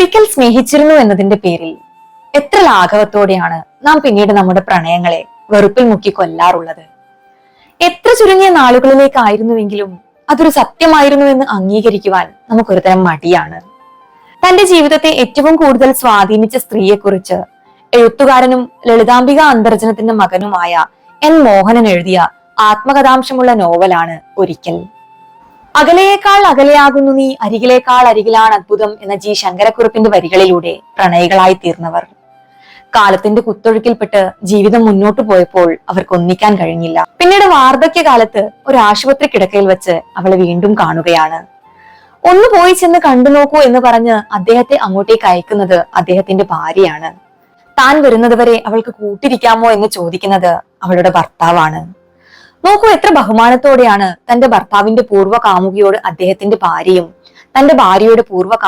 ഒരിക്കൽ സ്നേഹിച്ചിരുന്നു എന്നതിന്റെ പേരിൽ എത്ര ലാഘവത്തോടെയാണ് നാം പിന്നീട് നമ്മുടെ പ്രണയങ്ങളെ വെറുപ്പിൽ മുക്കി കൊല്ലാറുള്ളത്. എത്ര ചുരുങ്ങിയ നാളുകളിലേക്കായിരുന്നുവെങ്കിലും അതൊരു സത്യമായിരുന്നു എന്ന് അംഗീകരിക്കുവാൻ നമുക്കൊരു തരം മടിയാണ്. തന്റെ ജീവിതത്തെ ഏറ്റവും കൂടുതൽ സ്വാധീനിച്ച സ്ത്രീയെക്കുറിച്ച് എഴുത്തുകാരനും ലളിതാംബിക അന്തർജനത്തിന്റെ മകനുമായ എൻ മോഹനൻ എഴുതിയ ആത്മകഥാംശമുള്ള നോവലാണ് ഒരിക്കൽ. അകലെയേക്കാൾ അകലെയാകുന്നു നീ, അരികിലേക്കാൾ അരികിലാണ് അത്ഭുതം എന്ന ജി ശങ്കരക്കുറുപ്പിന്റെ വരികളിലൂടെ പ്രണയികളായി തീർന്നവർ. കാലത്തിന്റെ കുത്തൊഴുക്കിൽപ്പെട്ട് ജീവിതം മുന്നോട്ടു പോയപ്പോൾ അവർക്ക് ഒന്നിക്കാൻ കഴിഞ്ഞില്ല. പിന്നീട് വാർദ്ധക്യകാലത്ത് ഒരു ആശുപത്രി കിടക്കയിൽ വെച്ച് അവളെ വീണ്ടും കാണുകയാണ്. ഒന്ന് പോയി ചെന്ന് കണ്ടു നോക്കൂ എന്ന് പറഞ്ഞ് അദ്ദേഹത്തെ അങ്ങോട്ടേക്ക് അയക്കുന്നത് അദ്ദേഹത്തിന്റെ ഭാര്യയാണ്. താൻ വരുന്നത് വരെ അവൾക്ക് കൂട്ടിരിക്കാമോ എന്ന് ചോദിക്കുന്നത് അവളുടെ ഭർത്താവാണ്. നോക്കൂ, എത്ര ബഹുമാനത്തോടെയാണ് തന്റെ ഭർത്താവിന്റെ പൂർവ്വ കാമുകിയോട് അദ്ദേഹത്തിന്റെ ഭാര്യയും തന്റെ ഭാര്യയുടെ പൂർവ്വ